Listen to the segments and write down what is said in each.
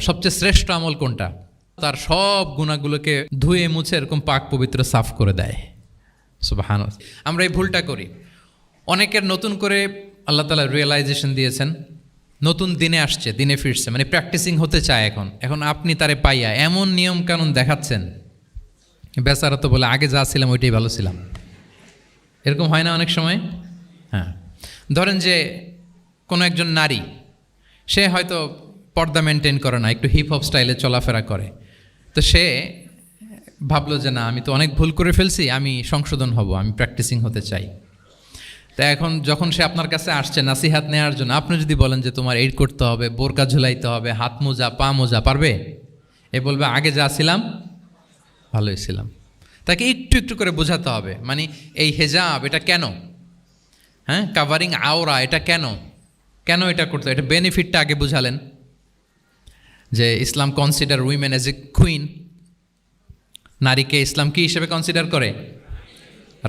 সবচেয়ে শ্রেষ্ঠ আমল কোনটা? তার সব গুনাহগুলোকে ধুয়ে মুছে এরকম পাক পবিত্র সাফ করে দেয়। সুবহানাল্লাহ। আমরা এই ভুলটা করি। অনেকের নতুন করে আল্লাহ তাআলা রিয়েলাইজেশন দিয়েছেন, নতুন দিনে আসছে, দিনে ফিরছে, মানে প্র্যাকটিসিং হতে চায়। এখন আপনি তারে পাইয়া এমন নিয়ম কানুন দেখাচ্ছেন, বেচারা তো বলে আগে যা ছিলাম ওইটাই ভালো ছিলাম। এরকম হয় না অনেক সময়? হ্যাঁ, ধরেন যে কোনো একজন নারী, সে হয়তো পর্দা মেনটেন করে না, একটু হিপ হপ স্টাইলে চলাফেরা করে, তো সে ভাবলো যে না, আমি তো অনেক ভুল করে ফেলছি, আমি সংশোধন হব, আমি প্র্যাকটিসিং হতে চাই। তা এখন যখন সে আপনার কাছে আসছে নাসিহাত নেওয়ার জন্য, আপনি যদি বলেন যে তোমার এই করতে হবে, বোরকা ঝুলাইতে হবে, হাত মোজা পা মোজা, পারবে? এ বলবে আগে যা ছিলাম ভালোই ছিলাম। তাকে একটু একটু করে বোঝাতে হবে, মানে এই হেজাব এটা কেন, হ্যাঁ, কাভারিং আওরা এটা কেন, কেন এটা করতে, এটা বেনিফিটটা আগে বুঝালেন। যে Islam consider women as a queen, নারীকে ইসলাম কি হিসেবে কনসিডার করে?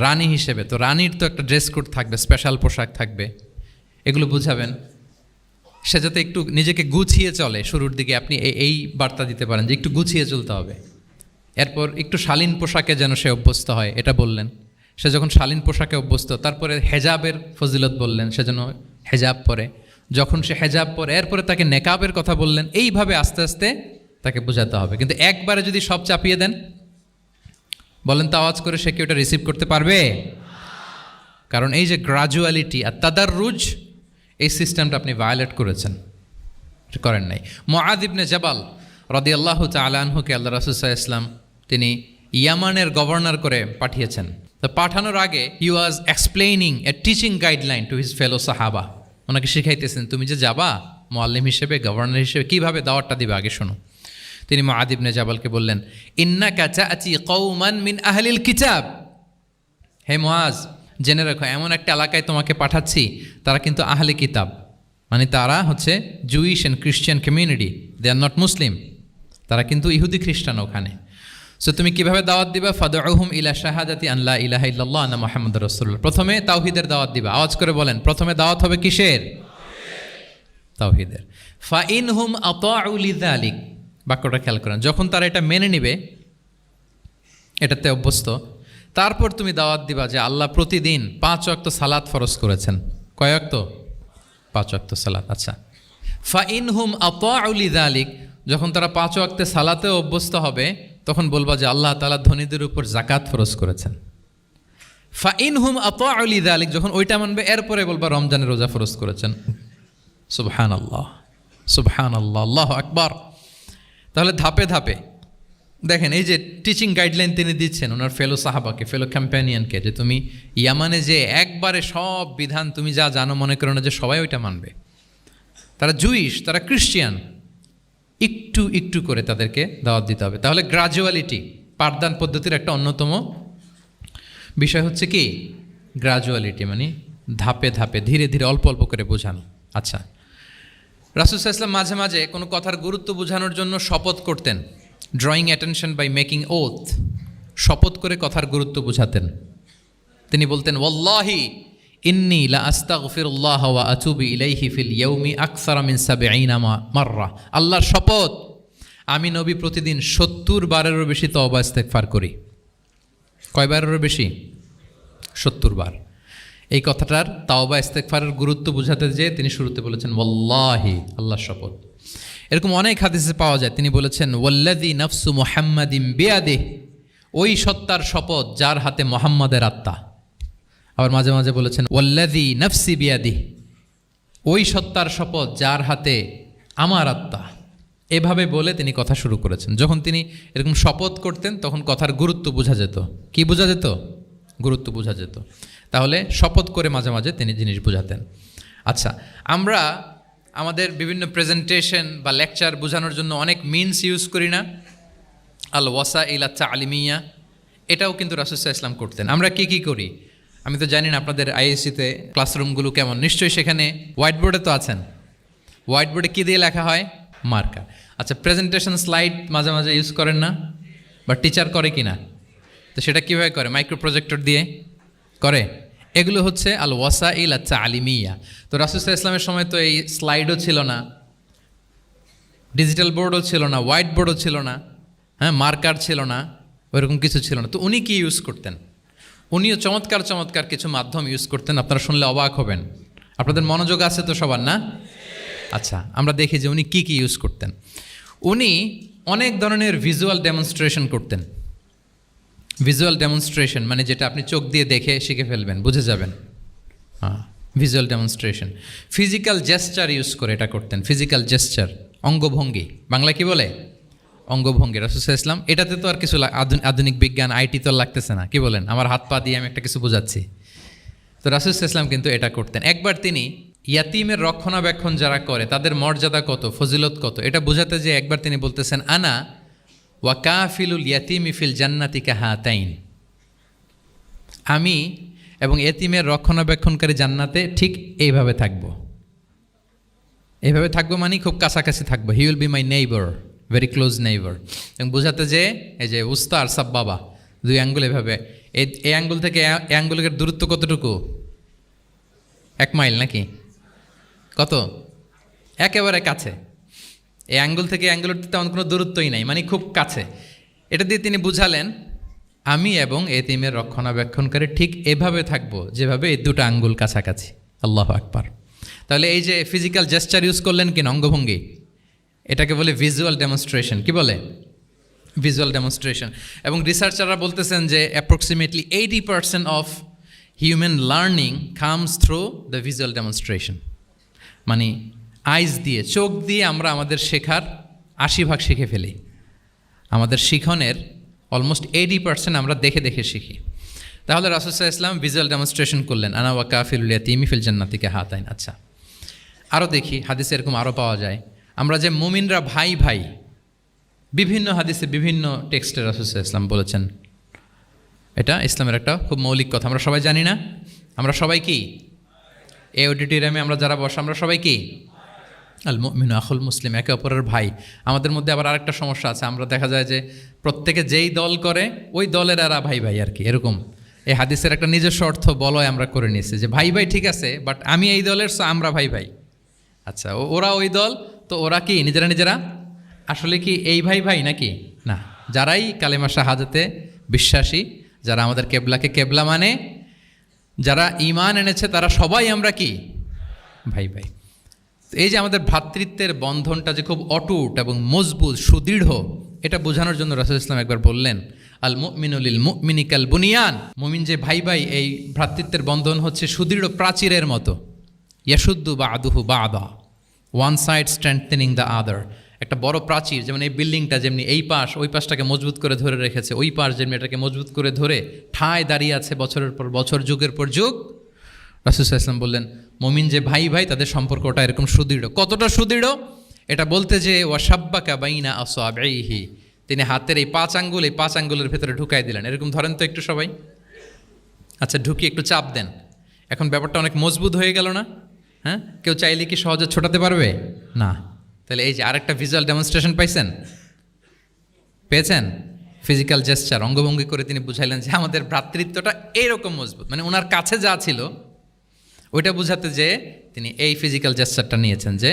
রানী হিসেবে। তো রানীর তো একটা ড্রেস কোড থাকবে, স্পেশাল পোশাক থাকবে, এগুলো বুঝাবেন। সে যাতে একটু নিজেকে গুছিয়ে চলে, শুরুর দিকে আপনি এই বার্তা দিতে পারেন যে একটু গুছিয়ে চলতে হবে। এরপর একটু শালীন পোশাকে যেন সে অভ্যস্ত হয়, এটা বললেন। সে যখন শালীন পোশাকে অভ্যস্ত, তারপরে হেজাবের ফজিলত বললেন, সে যেন হেজাব পরে। যখন সে হেজাব পরে, এরপরে তাকে নেকাবের কথা বললেন। এইভাবে আস্তে আস্তে তাকে বোঝাতে হবে। কিন্তু একবারে যদি সব চাপিয়ে দেন, বলেন তো আওয়াজ করে, সে কি ওটা রিসিভ করতে পারবে? কারণ এই যে গ্রাজুয়ালিটি আর তাদাররুজ, এই সিস্টেমটা আপনি ভায়োলেট করেছেন, করেন নাই। মুআয ইবনে জাবাল রাদিয়াল্লাহু তাআলা আনহুকে আল্লাহ রাসূল সাল্লাল্লাহু আলাইহি ওয়াসাল্লাম তিনি ইয়ামানের গভর্নর করে পাঠিয়েছেন। তো পাঠানোর আগে he was explaining a teaching guideline to his fellow সাহাবা। ওনাকে শিখাইতেছেন, তুমি যে যাবা মুআল্লিম হিসেবে, গভর্নর হিসেবে, কীভাবে দাওয়াতটা দিবে আগে শোনো। তিনি মুআয ইবনে জাবালকে বললেন, ইন্নাকা তা'তি কওমান মিন আহলিল কিতাব। হে মুআয, জেনে রাখো, এমন একটা এলাকায় তোমাকে পাঠাচ্ছি, তারা কিন্তু আহলে কিতাব, মানে তারা হচ্ছে Jewish and Christian community, they are not Muslim, তারা কিন্তু ইহুদি খ্রিস্টান ওখানে। সো তুমি কিভাবে দাওয়াত দিবা? ফাদউহুম ইলা শাহাদাতি আন লা ইলাহা ইল্লাল্লাহ আন্না মুহাম্মাদুর রাসূলুল্লাহ। প্রথমে তাওহীদের দাওয়াত দিবা। আওয়াজ করে বলেন, প্রথমে দাওয়াত হবে কিসের? তাওহীদের। ফাইনহুম আতাউ লিযালিক, বাক্যটা খেয়াল করেন। যখন তারা এটা মেনে নিবে, এটাতে অভ্যস্ত, তারপর তুমি দাওয়াত দিবা যে আল্লাহ প্রতিদিন 5 ওয়াক্ত সালাত ফরজ করেছেন। কয় ওয়াক্ত? 5 ওয়াক্ত সালাত। আচ্ছা, ফাইনহুম আতাউ লিযালিক, যখন তারা 5 ওয়াক্তে সালাতে অভ্যস্ত হবে, তখন বলবা যে আল্লাহ তাআলা ধনীদের উপর যাকাত ফরজ করেছেন। ফাইনহুম আতাউ লিযালিক, যখন ওইটা মানবে, এরপরে বলবা রমজানের রোজা ফরজ করেছেন। সুবহানাল্লাহ, সুবহানাল্লাহ, আল্লাহু আকবার। তাহলে ধাপে ধাপে দেখেন, এই যে টিচিং গাইডলাইন তিনি দিচ্ছেন ওনার ফেলো সাহাবাকে, ফেলো ক্যাম্পেনিয়নকে, যে তুমি ইয়ামানে যে একবারে সব বিধান তুমি যা জানো, মনে করো না যে সবাই ওইটা মানবে। তারা জুইশ, তারা ক্রিশ্চিয়ান, একটু একটু করে তাদেরকে দাওয়াত দিতে হবে। তাহলে গ্রাজুয়ালিটি, পাঠদান পদ্ধতির একটা অন্যতম বিষয় হচ্ছে কি? গ্রাজুয়ালিটি, মানে ধাপে ধাপে, ধীরে ধীরে, অল্প অল্প করে বোঝানো। আচ্ছা, রাসূল সাল্লাল্লাহু আলাইহি ওয়াসাল্লাম মাঝে মাঝে কোনো কথার গুরুত্ব বোঝানোর জন্য শপথ করতেন। Drawing attention by making oath, শপথ করে কথার গুরুত্ব বোঝাতেন। তিনি বলতেন, ওয়াল্লাহি ইন্নী লা আস্তাগফিরুল্লাহ ওয়া আতুবু ইলাইহি ফিল ইয়াউমি আকসারা মিন ৭০ মাররা। আল্লাহর শপথ, আমি নবী প্রতিদিন ৭০ বারেরও বেশি তওবা ইস্তেগফার করি। কয় বারেরও বেশি? ৭০ বার। এই কথাটার তাওবা ইস্তেগফারের গুরুত্ব বোঝাতে যেয়ে তিনি শুরুতে বলেছেন ওয়াল্লাহি, আল্লাহর শপথ। এরকম অনেক হাদিসে পাওয়া যায়, তিনি বলেছেন ওয়াল্লাযী নাফসু মুহাম্মাদিন বিয়াদিহি, ওই সত্তার শপথ যার হাতে মুহাম্মাদের আত্মা। আবার মাঝে মাঝে বলেছেন ওয়াল্লাযী নাফসি বিয়াদিহি, ওই সত্তার শপথ যার হাতে আমার আত্মা। এভাবে বলে তিনি কথা শুরু করেছেন। যখন তিনি এরকম শপথ করতেন, তখন কথার গুরুত্ব বোঝা যেত। কি বোঝা যেত? গুরুত্ব বোঝা যেত। তাহলে শপথ করে মাঝে মাঝে তিনি জিনিস বোঝাতেন। আচ্ছা, আমরা আমাদের বিভিন্ন প্রেজেন্টেশন বা লেকচার বোঝানোর জন্য অনেক মিনস ইউজ করি না? আল ওয়াসাইল তা'লিমিয়া, এটাও কিন্তু রাসূল সাল্লাল্লাহু আলাইহি ওয়াসাল্লাম করতেন। আমরা কি করি? আমি তো জানি না আপনাদের আইএসসিতে ক্লাসরুমগুলো কেমন, নিশ্চয়ই সেখানে হোয়াইট বোর্ডে তো আছেন। হোয়াইট বোর্ডে কী দিয়ে লেখা হয়? মার্কার। আচ্ছা, প্রেজেন্টেশন স্লাইড মাঝে মাঝে ইউজ করেন না? বা টিচার করে কি না? তো সেটা কীভাবে করে? মাইক্রো প্রজেক্টর দিয়ে করে। এগুলো হচ্ছে আল ওয়াসাইল তা'লিমিয়া। তো রাসূল সাল্লাল্লাহু আলাইহি ওয়াসাল্লামের সময় তো এই স্লাইডও ছিল না, ডিজিটাল বোর্ডও ছিল না, হোয়াইট বোর্ডও ছিল না, হ্যাঁ, মার্কার ছিল না, ওইরকম কিছু ছিল না। তো উনি কি ইউজ করতেন? উনিও চমৎকার চমৎকার কিছু মাধ্যম ইউজ করতেন, আপনারা শুনলে অবাক হবেন। আপনাদের মনোযোগ আছে তো সবার, না? আচ্ছা, আমরা দেখি যে উনি কি কি ইউজ করতেন। উনি অনেক ধরনের ভিজুয়াল ডেমনস্ট্রেশন করতেন। ভিজুয়াল ডেমনস্ট্রেশন মানে যেটা আপনি চোখ দিয়ে দেখে শিখে ফেলবেন, বুঝে যাবেন। হ্যাঁ, visual demonstration. Physical gesture use করে এটা করতেন। ফিজিক্যাল জেস্চার, অঙ্গভঙ্গি, বাংলা কি বলে? অঙ্গভঙ্গি। রাসূল সাল্লাল্লাহু আলাইহি ওয়াসাল্লাম, এটাতে তো আর কিছু আধুনিক বিজ্ঞান, আইটি তো লাগতেছে না, কি বলেন? আমার হাত পা দিয়ে আমি একটা কিছু বোঝাচ্ছি। তো রাসূল সাল্লাল্লাহু আলাইহি ওয়াসাল্লাম কিন্তু এটা করতেন। একবার তিনি ইয়াতিমের রক্ষণাবেক্ষণ যারা করে তাদের মর্যাদা কত, ফজিলত কত, এটা বোঝাতে যে একবার তিনি বলতেছেন, আনা ওয়া কাফিলুল ইয়াতিমি ফিল জান্নাতি কাহাতাইন, আমি এবং এতিমের রক্ষণাবেক্ষণকারী জান্নাতে ঠিক এইভাবে থাকবো। এইভাবে থাকবো মানে খুব কাছাকাছি থাকবো। He will be my neighbour, very close neighbour. এবং বোঝাতে যে এই যে উস্তা আর সাব বাবা, দুই আঙ্গুল এভাবে, এই আঙ্গুল থেকে এই আঙ্গুলের দূরত্ব কতটুকু? 1 মাইল নাকি কত? একেবারে কাছে। এই আঙ্গুল থেকে আঙ্গুলের তেমন কোনো দূরত্বই নাই, মানে খুব কাছে। এটা দিয়ে তিনি বুঝালেন, আমি এবং এতিমের রক্ষণাবেক্ষণকারী ঠিক এভাবে থাকবো যেভাবে এই দুটো আঙ্গুল কাছাকাছি। আল্লাহু আকবার। তাহলে এই যে ফিজিক্যাল জেস্চার ইউজ করলেন কিনা, অঙ্গভঙ্গি, এটাকে বলে ভিজুয়াল ডেমনস্ট্রেশন। কি বলে? Visual demonstration. এবং রিসার্চাররা বলতেছেন যে approximately 80% of human learning comes through the visual demonstration. মানে আইজ দিয়ে, চোখ দিয়ে আমরা আমাদের শেখার 80% শিখে ফেলি। আমাদের শিখনের অলমোস্ট 80% আমরা দেখে দেখে শিখি। তাহলে রাসূল সাল্লাল্লাহু আলাইহি ওয়াসাল্লাম ভিজুয়াল ডেমনস্ট্রেশন করলেন, আনা ওয়া কাফিলুল ইয়াতীমি ফিল জান্নাতি কাহাতাইন। আচ্ছা, আরও দেখি হাদিসে এরকম আরও পাওয়া যায়। আমরা যে মুমিনরা ভাই ভাই, বিভিন্ন হাদিসে বিভিন্ন টেক্সটে রাসূল সাল্লাল্লাহু আলাইহি ওয়াসাল্লাম বলেছেন। এটা ইসলামের একটা খুব মৌলিক কথা, আমরা সবাই জানি না? আমরা সবাই কি? এই অডিটোরিয়ামে আমরা যারা বসে আমরা সবাই কি? আল মুমিনু আখুল মুসলিম, একে অপরের ভাই। আমাদের মধ্যে আবার আরেকটা সমস্যা আছে, আমরা দেখা যায় যে প্রত্যেকে যেই দল করে ওই দলের এরা ভাই ভাই আর কি, এরকম। এই হাদিসের একটা নিজস্ব অর্থ বলয় আমরা করে নিয়েছি যে ভাই ভাই ঠিক আছে, বাট আমি এই দলের, সো আমরা ভাই ভাই। আচ্ছা, ওরা ওই দল, তো ওরা কি নিজেরা নিজেরা আসলে কি এই ভাই ভাই নাকি? না, যারাই কালেমা শাহাদাতে বিশ্বাসী, যারা আমাদের কেবলাকে কেবলা মানে, যারা ঈমান এনেছে, তারা সবাই আমরা কি? ভাই ভাই। এই যে আমাদের ভ্রাতৃত্বের বন্ধনটা যে খুব অটুট এবং মজবুত, সুদৃঢ়, এটা বোঝানোর জন্য রাসূল ইসলাম একবার বললেন, আল মুমিনু লিল মুমিনি কাল বুনিয়ান। মুমিন যে ভাই ভাই, এই ভ্রাতৃত্বের বন্ধন হচ্ছে সুদৃঢ় প্রাচীরের মতো। ইয়াশুদ্দু বা'দুহু বা'দা, one side strengthening the other. একটা বড় প্রাচীর, যেমন এই বিল্ডিংটা যেমনি এই পাশ ওই পাশটাকে মজবুত করে ধরে রেখেছে, ওই পাশ যেমনি এটাকে মজবুত করে ধরে ঠায় দাঁড়িয়ে আছে বছরের পর বছর, যুগের পর যুগ। রাসূল সাল্লাল্লাহু আলাইহি ওয়াসাল্লাম বললেন, মুমিন যে ভাই ভাই, তাদের সম্পর্কটা এরকম সুদৃঢ়। কতটা সুদৃঢ়? এটা বলতে যে ওয়াশাব্বাকা বাইনা আসওয়াবিহি, তিনি হাতের এই 5 আঙ্গুল, এই 5 আঙ্গুলের ভেতরে ঢুকাই দিলেন। এরকম ধরেন তো একটু সবাই। আচ্ছা, ঢুকিয়ে একটু চাপ দেন। এখন ব্যাপারটা অনেক মজবুত হয়ে গেল না? হ্যাঁ, কেউ চাইলে কি সহজে ছোটাতে পারবে? না। তাহলে এই যে আরেকটা ভিজুয়াল ডেমনস্ট্রেশন পাইছেন, পেয়েছেন? ফিজিক্যাল জেস্চার, অঙ্গভঙ্গি করে তিনি বুঝাইলেন যে আমাদের ভ্রাতৃত্বটা এইরকম মজবুত। মানে ওনার কাছে যা ছিল ওইটা বুঝাতে যে তিনি এই ফিজিক্যাল জেস্চারটা নিয়েছেন যে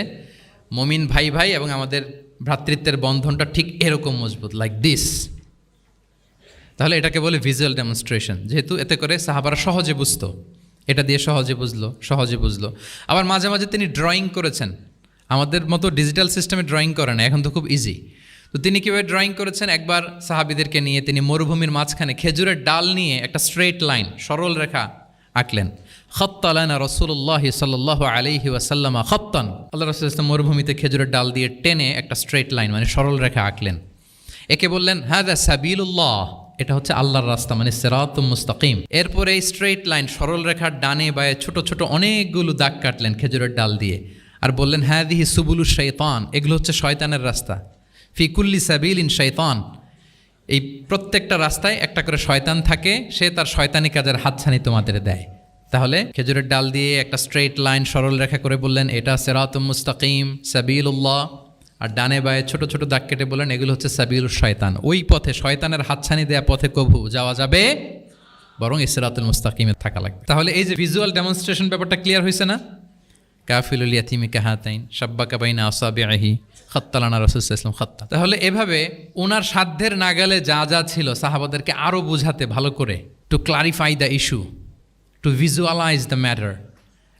মুমিন ভাই ভাই এবং আমাদের ভ্রাতৃত্বের বন্ধনটা ঠিক এরকম মজবুত, লাইক দিস। তাহলে এটাকে বলে ভিজুয়াল ডেমনস্ট্রেশন, যেহেতু এতে করে সাহাবারা সহজে বুঝতো, এটা দিয়ে সহজে বুঝলো। আবার মাঝে মাঝে তিনি ড্রয়িং করেছেন। আমাদের মতো ডিজিটাল সিস্টেমে ড্রয়িং করে না, এখন তো খুব ইজি। তো তিনি কীভাবে ড্রয়িং করেছেন, একবার সাহাবিদেরকে নিয়ে তিনি মরুভূমির মাঝখানে খেজুরের ডাল নিয়ে একটা স্ট্রেট লাইন, সরল রেখা আঁকলেন। খত্তালানা রসুল্লাহ সাল্লাল্লাহু আলাইহি ওয়াসাল্লাম খত্তান, আল্লাহ রাসূল ইসলাম মরুভূমিতে খেজুরের ডাল দিয়ে টেনে একটা স্ট্রেট লাইন, মানে সরল রেখা আঁকলেন। একে বললেন হাযা সাবিলুল্লাহ, এটা হচ্ছে আল্লাহর রাস্তা, মানে সিরাতুম মুস্তাকিম। এরপরে এই স্ট্রেট লাইন, সরল রেখার ডানে বায়ে ছোট ছোট অনেকগুলো দাগ কাটলেন খেজুরের ডাল দিয়ে, আর বললেন হাযিহি সুবুলুশ শাইতান, এগুলো হচ্ছে শয়তানের রাস্তা। ফি কুল্লি সাবিলিন শাইতান, এই প্রত্যেকটা রাস্তায় একটা করে শয়তান থাকে, সে তার শয়তানি কাজের হাতছানি তোমাদের দেয়। তাহলে খেজুরের ডাল দিয়ে একটা স্ট্রেট লাইন, সরল রেখা করে বললেন এটা সিরাতুম মুস্তাকিম, সাবিলুল্লাহ, আর ডানে বায়ে ছোট ছোট দাগ কেটে বললেন এগুলো হচ্ছে সাবিলুশ শয়তান। ওই পথে, শয়তানের হাতছানি দেয়া পথে কভু যাওয়া যাবে, বরং সিরাতুল মুস্তাকিমে থাকা লাগবে। তাহলে এই যে ভিজুয়াল ডেমনস্ট্রেশন ব্যাপারটা ক্লিয়ার হয়েছে না? কাফিলুল ইয়াতিমি কাহাতাইন শাব্বাকা বাইনা আসাবিহি খাত্তালানা রাসূল সাল্লাল্লাহু আলাইহি ওয়াসাল্লাম খাত্তা। তাহলে এভাবে ওনার সাধ্যের নাগালে যা যা ছিল সাহাবাদেরকে আরও বোঝাতে ভালো করে, to clarify the issue, to visualise the matter,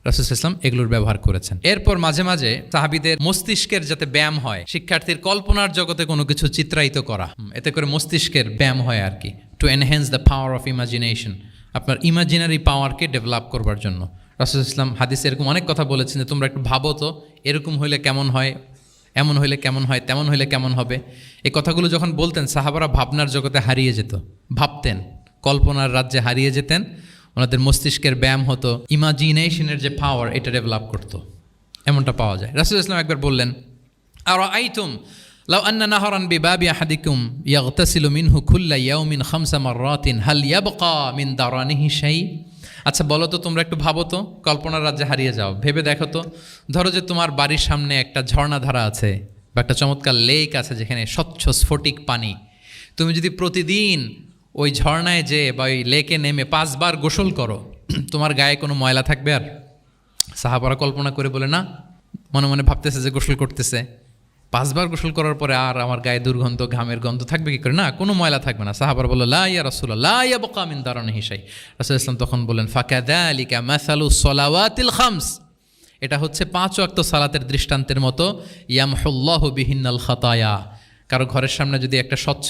রাসূল সাল্লাল্লাহু আলাইহি ওয়াসাল্লাম এগুলোর ব্যবহার করেছেন। এরপর মাঝে মাঝে সাহাবীদের মস্তিষ্কের যাতে ব্যায়াম হয়, শিক্ষার্থীর কল্পনার জগতে কোনো কিছু চিত্রায়িত করা, এতে করে মস্তিষ্কের ব্যায়াম হয় আর কি, to enhance the power of imagination, আপনার ইমাজিনারি পাওয়ারকে ডেভেলপ করবার জন্য। রাসূল সাল্লাল্লাহু আলাইহি ওয়াসাল্লাম হাদিসে এরকম অনেক কথা বলেছেন যে তোমরা একটু ভাবো তো, এরকম হইলে কেমন হয়, এমন হইলে কেমন হয়, তেমন হইলে কেমন হবে। এই কথাগুলো যখন বলতেন সাহাবারা ভাবনার জগতে হারিয়ে যেত, ভাবতেন, কল্পনার রাজ্যে হারিয়ে যেতেন, ওনাদের মস্তিষ্কের ব্যায়াম হতো, ইমাজিনেশনের যে পাওয়ার এটা ডেভেলপ করতো, এমনটা পাওয়া যায়। রাসূল সাল্লাল্লাহু আলাইহি ওয়াসাল্লাম একবার বললেন, আরাআইতুম লাউ আন্না নাহরান বিবাবি আহাদিকুম ইয়াগতাসিলু মিনহু কুল্লা ইয়াউমিন খামসা মাররাতিন হাল ইয়াবকা মিন দারানিহি শাই। আচ্ছা বলো তো, তোমরা একটু ভাবো তো, কল্পনার রাজ্যে হারিয়ে যাও, ভেবে দেখো তো, ধরো যে তোমার বাড়ির সামনে একটা ঝর্ণাধারা আছে বা একটা চমৎকার লেক আছে যেখানে স্বচ্ছ স্ফটিক পানি, তুমি যদি প্রতিদিন ওই ঝর্ণায় যেয়ে বা ওই লেকে নেমে 5 বার গোসল করো, তোমার গায়ে কোনো ময়লা থাকবে আর? সাহাবারা কল্পনা করে বলে না, মনে মনে ভাবতেছে যে গোসল করতেছে, 5 বার গোসল করার পরে আর আমার গায়ে দুর্গন্ধ, ঘামের গন্ধ থাকবে কি করে? না, কোনো ময়লা থাকবে না। সাহাবারা বলল, লা ইয়া রাসূলুল্লাহ লা ইয়াবকা মিন দারানিহি শাই। রাসূল ইসলাম তখন বললেন, ফাকাযালিকা মাসালুস সালাওয়াতিল খামস, এটা হচ্ছে 5 ওয়াক্ত সালাতের দৃষ্টান্তের মতো, ইয়ামহুল্লাহু বিহিন্নাল খাতায়া। কারো ঘরের সামনে যদি একটা স্বচ্ছ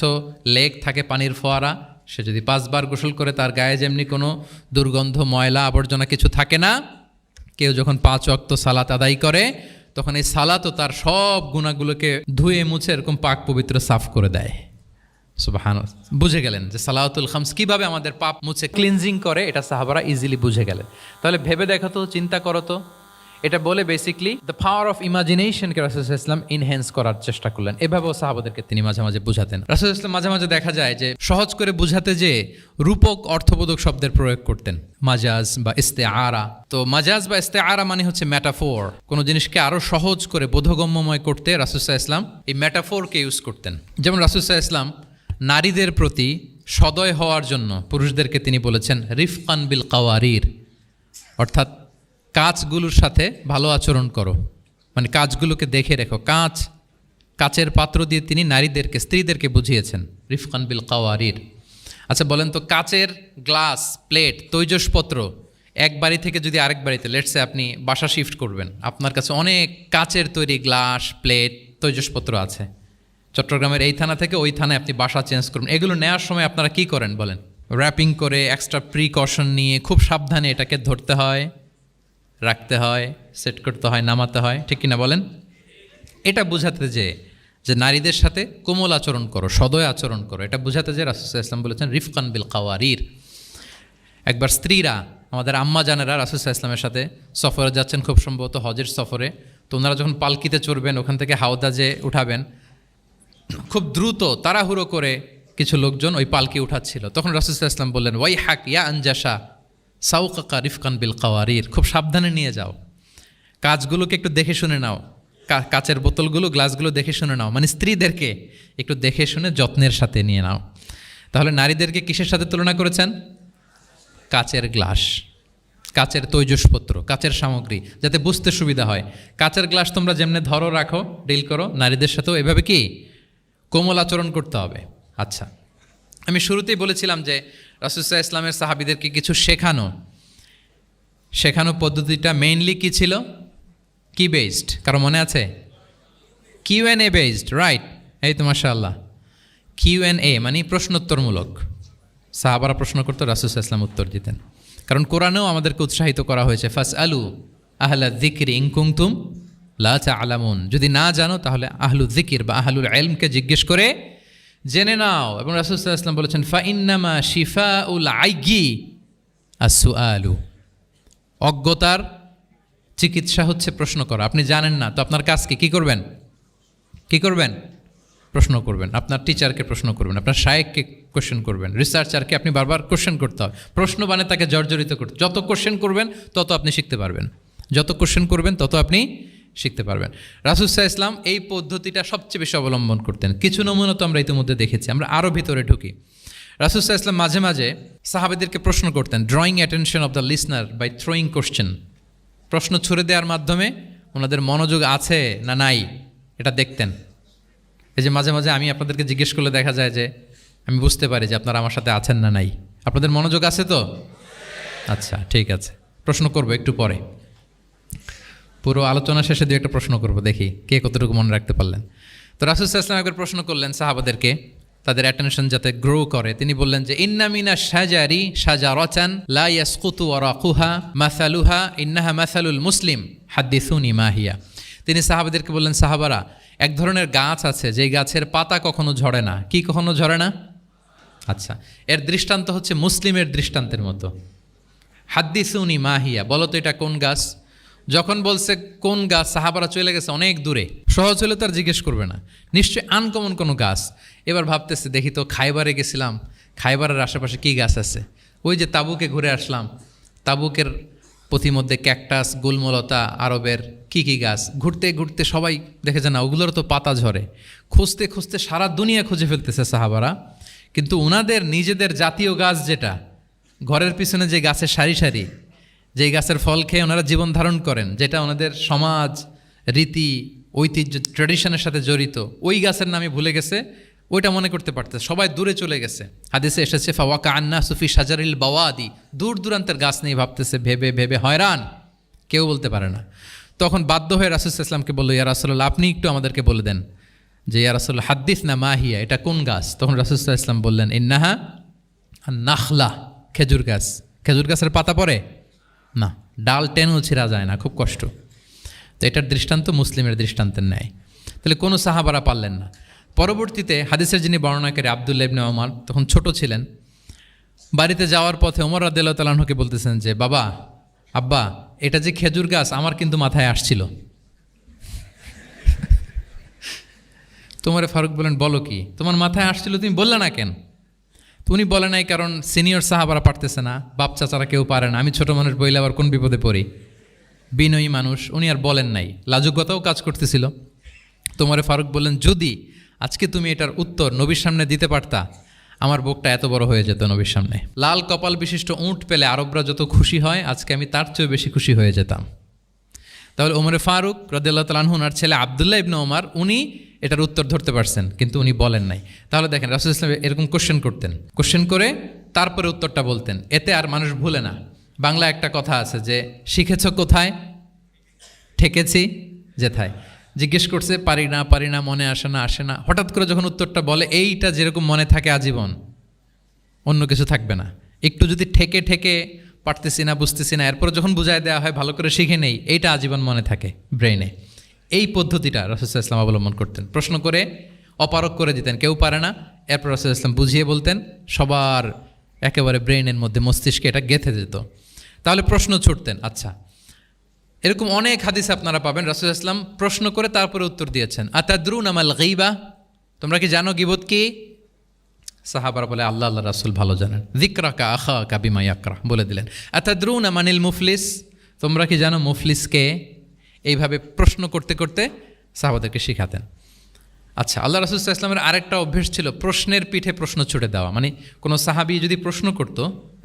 লেক থাকে, পানির ফোয়ারা, সে যদি 5 বার গোসল করে তার গায়ে যেমনি কোনো দুর্গন্ধ, ময়লা, আবর্জনা কিছু থাকে না, কেউ যখন 5 ওয়াক্ত সালাত আদায় করে তখন এই সালাতও তার সব গুনাহগুলোকে ধুয়ে মুছে এরকম পাক পবিত্র সাফ করে দেয়। সুবহানাল্লাহ। বুঝে গেলেন যে সালাওয়াতুল খামস কিভাবে আমাদের পাপ মুছে ক্লিনজিং করে, এটা সাহাবারা ইজিলি বুঝে গেলেন। তাহলে ভেবে দেখো তো, চিন্তা করো তো, এটা বলে বেসিকলি দ্য পাওয়ার অফ ইমাজিনেশনকে রাসূল সাল্লাল্লাহু আলাইহি ওয়াসাল্লাম এনহ্যান্স করার চেষ্টা করলেন। এভাবেও সাহাবাদেরকে তিনি মাঝে মাঝে বুঝাতেন। রাসূল সাল্লাল্লাহু আলাইহি ওয়াসাল্লাম মাঝে মাঝে দেখা যায় যে সহজ করে বুঝাতে যে রূপক অর্থবোধক শব্দের প্রয়োগ করতেন, মাজাজ বা ইস্তেআরা। তো মাজাজ বা ইস্তেআরা মানে হচ্ছে মেটাফোর, কোনো জিনিসকে আরও সহজ করে বোধগম্যময় করতে রাসূল সাল্লাল্লাহু আলাইহি ওয়াসাল্লাম এই মেটাফোরকে ইউজ করতেন। যেমন রাসূল সাল্লাল্লাহু আলাইহি ওয়াসাল্লাম নারীদের প্রতি সদয় হওয়ার জন্য পুরুষদেরকে তিনি বলেছেন রিফকান বিল কাওয়ারির, অর্থাৎ কাঁচগুলোর সাথে ভালো আচরণ করো, মানে কাঁচগুলোকে দেখে রেখো। কাচের পাত্র দিয়ে তিনি নারীদেরকে, স্ত্রীদেরকে বুঝিয়েছেন রিফকান বিল কাওয়ারির। আচ্ছা বলেন তো, কাচের গ্লাস, প্লেট, তৈজসপত্র এক বাড়ি থেকে যদি আরেক বাড়িতে, লেটসে আপনি বাসা শিফট করবেন, আপনার কাছে অনেক কাচের তৈরি গ্লাস, প্লেট, তৈজসপত্র আছে, চট্টগ্রামের এই থানা থেকে ওই থানায় আপনি বাসা চেঞ্জ করবেন, এগুলো নেওয়ার সময় আপনারা কি করেন বলেন? র্যাপিং করে, এক্সট্রা প্রিকশন নিয়ে খুব সাবধানে এটাকে ধরতে হয়, রাখতে হয়, সেট করতে হয়, নামাতে হয়, ঠিক কিনা বলেন? এটা বোঝাতে যে নারীদের সাথে কোমল আচরণ করো, সদয় আচরণ করো, এটা বোঝাতে যে রাসূল সাল্লাল্লাহু আলাইহি ওয়াসাল্লাম বলেছেন রিফকান বিল কাওয়ারির। একবার স্ত্রীরা, আমাদের আম্মা জানেরা রাসূল সাল্লাল্লাহু আলাইহি ওয়াসাল্লামের সাথে সফরে যাচ্ছেন, খুব সম্ভবত হজের সফরে। তো ওনারা যখন পালকিতে চড়বেন, ওখান থেকে হাওদাজে উঠাবেন, খুব দ্রুত তাড়াহুড়ো করে কিছু লোকজন ওই পালকি উঠাচ্ছিল। তখন রাসূল সাল্লাল্লাহু আলাইহি ওয়াসাল্লাম বললেন, ওয়াই হাক ইয়া আনজাসা সাউকাকা রিফকান বিল কাওয়ারির, খুব সাবধানে নিয়ে যাও, কাজগুলোকে একটু দেখে শুনে নাও, কাচের বোতলগুলো, গ্লাসগুলো দেখে শুনে নাও, মানে স্ত্রীদেরকে একটু দেখে শুনে যত্নের সাথে নিয়ে নাও। তাহলে নারীদেরকে কিসের সাথে তুলনা করেছেন? কাচের গ্লাস, কাচের তৈজসপত্র, কাচের সামগ্রী, যাতে বুঝতে সুবিধা হয়। কাচের গ্লাস তোমরা যেমনি ধরো, রাখো, ডিল করো, নারীদের সাথেও এভাবে কি কোমল আচরণ করতে হবে। আচ্ছা, আমি শুরুতেই বলেছিলাম যে রাসূল সাল্লাল্লাহু আলাইহি ওয়াসাল্লামের সাহাবীদেরকে কিছু শেখানো পদ্ধতিটা মেইনলি কি ছিল? কি বেসড? কারো মনে আছে? QnA based, right? এই তো মাশাআল্লাহ, কিউএনএ মানে প্রশ্নোত্তরমূলক। সাহাবারা প্রশ্ন করতো, রাসূল সাল্লাল্লাহু আলাইহি ওয়াসাল্লাম উত্তর দিতেন। কারণ কোরআনেও আমাদেরকে উৎসাহিত করা হয়েছে, ফাসআলু আহলা যিকরি ইন কুনতুম লা তা'লামুন, যদি না জানো তাহলে আহলু যিকির বা আহলুল ইলমকে জিজ্ঞেস করে জেনে নাও। এবং রাসূল সাল্লাল্লাহু আলাইহি ওয়াসাল্লাম বলেছেন, ফাইন্নামা শিফাউল আইয়ি আস-সুআলু, অজ্ঞতার চিকিৎসা হচ্ছে প্রশ্ন করা। আপনি জানেন না তো আপনার কাজকে কি করবেন? প্রশ্ন করবেন। আপনার টিচারকে প্রশ্ন করবেন, আপনার শায়েখকে কোশ্চেন করবেন, রিসার্চারকে আপনি বারবার কোশ্চেন করতে হবে। প্রশ্ন মানে তাকে জর্জরিত করতে, যত কোশ্চেন করবেন তত আপনি শিখতে পারবেন, যত কোশ্চেন করবেন তত আপনি শিখতে পারবেন। রাসূল সাল্লাল্লাহু আলাইহি ওয়াসাল্লাম এই পদ্ধতিটা সবচেয়ে বেশি অবলম্বন করতেন। কিছু নমুনা তো আমরা ইতিমধ্যে দেখেছি। আমরা আরও ভিতরে ঢুকি। রাসূল সাল্লাল্লাহু আলাইহি ওয়াসাল্লাম মাঝে মাঝে সাহাবাদেরকে প্রশ্ন করতেন, drawing attention of the listener by throwing question, প্রশ্ন ছুড়ে দেওয়ার মাধ্যমে ওনাদের মনোযোগ আছে না নাই এটা দেখতেন। এই যে মাঝে মাঝে আমি আপনাদেরকে জিজ্ঞেস করলে দেখা যায় যে আমি বুঝতে পারি যে আপনারা আমার সাথে আছেন না নাই। আপনাদের মনোযোগ আছে তো? আচ্ছা, ঠিক আছে, প্রশ্ন করব একটু পরে। পুরো আলোচনা শেষে দিয়ে একটা প্রশ্ন করব, দেখি কে কতটুকু মনে রাখতে পারলেন। তো রাসূল সাল্লাল্লাহু আলাইহি ওয়াসাল্লাম একবার প্রশ্ন করলেন সাহাবাদেরকে, তাদের অ্যাটেনশন যাতে গ্রো করে। তিনি বললেন যে ইন্না মিনা শাজারি শাজারাতান লা ইয়াসকুতু ওয়ারাকুহা মাসালুহা ইন্নাহা মাসালুল মুসলিম হাদ্দিসুনি মা হিয়া। তিনি সাহাবাদেরকে বললেন, সাহাবারা, এক ধরনের গাছ আছে যেই গাছের পাতা কখনো ঝরে না। কি কখনো ঝরে না? আচ্ছা, এর দৃষ্টান্ত হচ্ছে মুসলিমের দৃষ্টান্তের মতো। হাদ্দিসুনি মা হিয়া, বলো তো এটা কোন গাছ? যখন বলছে কোন গাছ, সাহাবারা চলে গেছে অনেক দূরে। সহজ হলে তার জিজ্ঞেস করবে না, নিশ্চয়ই আনকমন কোনো গাছ। এবার ভাবতেছে, দেখি তো খাইবারে গেছিলাম, খাইবারের আশেপাশে কী গাছ আছে। ওই যে তাবুকে ঘুরে আসলাম, তাবুকের পথিমধ্যে ক্যাকটাস, গুলমলতা, আরবের কী কী গাছ। ঘুরতে ঘুরতে সবাই দেখেছে না ওগুলোর তো পাতা ঝরে। খুঁজতে খুঁজতে সারা দুনিয়া খুঁজে ফেলতেছে সাহাবারা, কিন্তু ওনাদের নিজেদের জাতীয় গাছ যেটা, ঘরের পিছনে যে গাছের সারি সারি, যেই গাছের ফল খেয়ে ওনারা জীবন ধারণ করেন, যেটা ওনাদের সমাজ, রীতি, ঐতিহ্য, ট্র্যাডিশনের সাথে জড়িত, ওই গাছের নামে ভুলে গেছে, ওইটা মনে করতে পারতেছে। সবাই দূরে চলে গেছে। হাদিসে এসেছে ফাওয়াকা আন্না সুফি শাজারিল বাওয়াদি, দূর দূরান্তের গাছ নিয়ে ভাবতেছে, ভেবে ভেবে হয়রান, কেউ বলতে পারে না। তখন বাধ্য হয়ে রাসূল সাল্লাল্লাহু আলাইহি ওয়াসাল্লামকে বলল, ইয়া রাসূলুল্লাহ, আপনি একটু আমাদেরকে বলে দেন যে ইয়া রাসূলুল্লাহ হাদ্দিস না মাহিয়া, এটা কোন গাছ? তখন রাসূল সাল্লাল্লাহু আলাইহি ওয়াসাল্লাম বললেন, ইন্নাহা নাখলা, খেজুর গাছ। খেজুর গাছের পাতা পড়ে না, ডাল টেনেও ছিঁড়া যায় না, খুব কষ্ট। তো এটার দৃষ্টান্ত মুসলিমের দৃষ্টান্তের ন্যায়। তাহলে কোনো সাহাবারা পারলেন না। পরবর্তীতে হাদিসের যিনি বর্ণনাকারী আব্দুল্লাহ ইবনে ওমর তখন ছোট ছিলেন। বাড়িতে যাওয়ার পথে ওমর রাদিয়াল্লাহু তাআলা আনহুকে বলতেছেন যে, বাবা, আব্বা, এটা যে খেজুর গাছ আমার কিন্তু মাথায় আসছিল। তোমারে ফারুক বলেন, বলো কি, তোমার মাথায় আসছিল, তুমি বললে না কেন? তো উনি বলে নাই, কারণ সিনিয়র সাহাবারা পারতেছে না, বাপ চাচারা কেউ পারে না, আমি ছোট মানুষ বইলে আবার কোন বিপদে পড়ি, বিনয়ী মানুষ, উনি আর বলেন নাই, লাজুকতাও কাজ করতেছিল। তোমারে ফারুক বললেন, যদি আজকে তুমি এটার উত্তর নবীর সামনে দিতে পারতা, আমার বুকটা এত বড় হয়ে যেত নবীর সামনে। লাল কপাল বিশিষ্ট উঁট পেলে আরবরা যত খুশি হয়, আজকে আমি তার চেয়েও বেশি খুশি হয়ে যেতাম। তাহলে ওমরে ফারুক রাদিয়াল্লাহু তাআলা আনহু, ওনার ছেলে আব্দুল্লাহ ইবনে ওমর, উনি এটার উত্তর ধরতে পারছেন, কিন্তু উনি বলেন নাই। তাহলে দেখেন রাসূল সাল্লাল্লাহু আলাইহি ওয়াসাল্লাম এরকম কোশ্চেন করতেন, কোশ্চেন করে তারপরে উত্তরটা বলতেন, এতে আর মানুষ ভুলে না। বাংলা একটা কথা আছে যে, শিখেছ কোথায়, ঠেকেছি যেথায়। জিজ্ঞেস করছে, পারি না, মনে আসে না, হঠাৎ করে যখন উত্তরটা বলে, এইটা যেরকম মনে থাকে আজীবন, অন্য কিছু থাকবে না। একটু যদি ঠেকে ঠেকে পারতেছি না, বুঝতেছি না, এরপর যখন বুঝায় দেওয়া হয়, ভালো করে শিখে নেই, এইটা আজীবন মনে থাকে ব্রেইনে। এই পদ্ধতিটা রাসূল সাল্লাল্লাহু আলাইহি ওয়াসাল্লাম অবলম্বন করতেন। প্রশ্ন করে অপারক করে দিতেন, কেউ পারে না, এরপর রাসূল সাল্লাল্লাহু আলাইহি ওয়াসাল্লাম বুঝিয়ে বলতেন, সবার একেবারে ব্রেইনের মধ্যে, মস্তিষ্কে এটা গেঁথে যেত। তাহলে প্রশ্ন ছুটতেন। আচ্ছা, এরকম অনেক হাদিস আপনারা পাবেন রাসূল সাল্লাল্লাহু আলাইহি ওয়াসাল্লাম প্রশ্ন করে তারপরে উত্তর দিয়েছেন। আতাদরুনা মাল গীবা, তোমরা কি জানো গীবত কি? সাহাবারা বলে, আল্লাহ আল্লাহ রাসূল ভালো জানেন। যিকরাকা আখাকা বিমা ইয়াকরা, বলে দিলেন। আতাদরুনা মানিল মুফলিস, তোমরা কি জানো মুফলিসকে? এইভাবে প্রশ্ন করতে করতে সাহাবাদেরকে শিখাতেন। আচ্ছা, আল্লাহ রাসূল সাল্লাল্লাহু আলাইহি ওয়াসাল্লামের আরেকটা অভ্যেস ছিল প্রশ্নের পিঠে প্রশ্ন ছুড়ে দেওয়া। মানে কোনো সাহাবী যদি প্রশ্ন করত,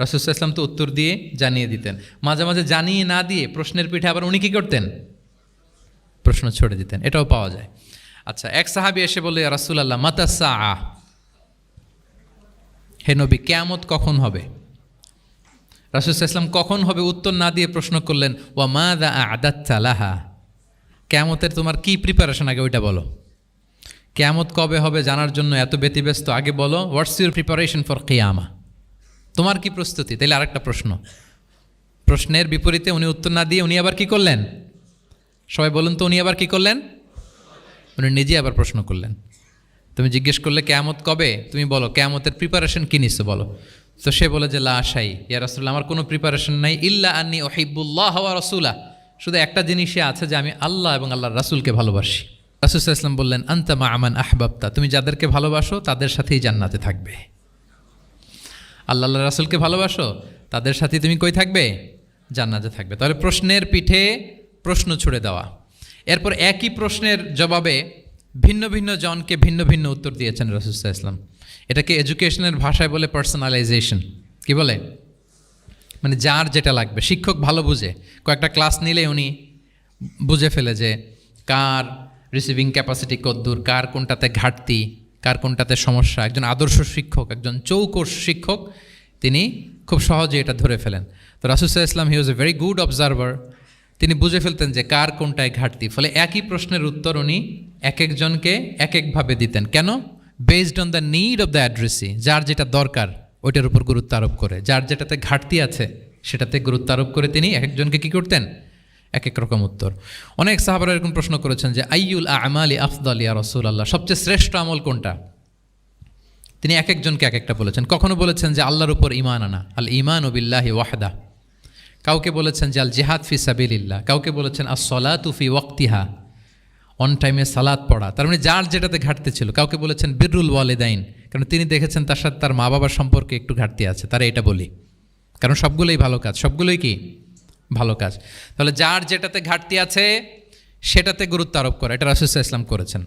রাসূল সাল্লাল্লাহু আলাইহি ওয়াসাল্লাম তো উত্তর দিয়ে জানিয়ে দিতেন। মাঝে মাঝে জানিয়ে না দিয়ে প্রশ্নের পিঠে আবার উনি কী করতেন? প্রশ্ন ছুড়ে দিতেন। এটাও পাওয়া যায়। আচ্ছা, এক সাহাবী এসে বলল, ইয়া রাসূলাল্লাহ মাতা সাআ, হে নবী, কিয়ামত কখন হবে? রাসূল সাল্লাল্লাহু আলাইহি ওয়াসাল্লাম কখন হবে উত্তর না দিয়ে প্রশ্ন করলেন, ওয়া মাযা আ'দাত্তা লাহা, কিয়ামতের তোমার কি প্রিপারেশন, আগে ওইটা বলো। কিয়ামত কবে হবে জানার জন্য এত ব্যতিব্যস্ত, আগে বলো হোয়াটস ইউর প্রিপারেশন ফর কিয়ামা, তোমার কি প্রস্তুতি? তাইলে আরেকটা প্রশ্ন। প্রশ্নের বিপরীতে উনি উত্তর না দিয়ে উনি আবার কি করলেন? সবাই বলুন তো, উনি আবার কি করলেন? উনি নিজে আবার প্রশ্ন করলেন। তুমি জিজ্ঞেস করলে কিয়ামত কবে, তুমি বলো কিয়ামতের প্রিপারেশন কী নিচ্ছ বলো। তো সে বলে যে, লা শাই ইয়া রাসূলুল্লাহ, আমার কোনো প্রিপারেশন নাই, ইল্লা আন্নী উহিব্বুল্লাহ ওয়া রাসূলা, শুধু একটা জিনিসই আছে যে আমি আল্লাহ এবং আল্লাহর রাসূলকে ভালোবাসি। রাসূল সাল্লাল্লাহু আলাইহি ওয়াসাল্লাম বললেন, আনতা মা আমান আহবাবতা, তুমি যাদেরকে ভালোবাসো তাদের সাথেই জান্নাতে থাকবে। আল্লাহ আল্লাহর রাসূলকে ভালোবাসো, তাদের সাথে তুমি কই থাকবে? জান্নাতে থাকবে। তাহলে প্রশ্নের পিঠে প্রশ্ন ছুড়ে দেওয়া। এরপর একই প্রশ্নের জবাবে ভিন্ন ভিন্ন জনকে ভিন্ন ভিন্ন উত্তর দিয়েছেন রাসূল সাল্লাল্লাহু আলাইহি ওয়াসাল্লাম। এটাকে এডুকেশনের ভাষায় বলে পার্সোনালাইজেশন। কি বলে? মানে যার যেটা লাগবে। শিক্ষক ভালো বুঝে, কয়েকটা ক্লাস নিলে উনি বুঝে ফেলে যে কার রিসিভিং ক্যাপাসিটি কদ্দূর, কার কোনটাতে ঘাটতি, কার কোনটাতে সমস্যা। একজন আদর্শ শিক্ষক, একজন চৌকস শিক্ষক, তিনি খুব সহজে এটা ধরে ফেলেন। তো রাসূল সাল্লাল্লাহু আলাইহি ওয়াসাল্লাম হি ওয়াজ এ ভেরি গুড অবজারভার। তিনি বুঝে ফেলতেন যে কার কোনটায় ঘাটতি, ফলে একই প্রশ্নের উত্তর উনি এক একজনকে এক একভাবে দিতেন। কেন? Based on the need of the addressee, যার যেটা দরকার ওইটার উপর গুরুত্ব আরোপ করে, যার যেটাতে ঘাটতি আছে সেটাতে গুরুত্ব আরোপ করে তিনি এক একজনকে কী করতেন, এক এক রকম উত্তর। অনেক সাহাবারা এরকম প্রশ্ন করেছেন যে আইয়ুল আমালি আফদাল ইয়া রাসূলুল্লাহ, সবচেয়ে শ্রেষ্ঠ আমল কোনটা? তিনি এক একজনকে এক একটা বলেছেন। কখনো বলেছেন যে আল্লাহর উপর ঈমান আনা, আল ঈমানু বিল্লাহি ওয়াহদা। কাউকে বলেছেন যে আল জিহাদ ফি সাবিলিল্লাহ, কাউকে বলেছেন আস-সালাতু ফি ওয়াক্তিহা, অন টাইমে সালাত পড়া। তার মানে যার যেটাতে ঘাটতি ছিল। কাউকে বলেছেন বিররুল ওয়ালিদাইন, কারণ তিনি দেখেছেন তার সাথে তার মা বাবার সম্পর্কে একটু ঘাটতি আছে, তারা এটা বলি, কারণ সবগুলোই ভালো কাজ, সবগুলোই কি ভালো কাজ। তাহলে যার যেটাতে ঘাটতি আছে সেটাতে গুরুত্ব আরোপ করা, এটা রাসূল সাল্লাল্লাহু আলাইহি ওয়াসাল্লাম করেছেন।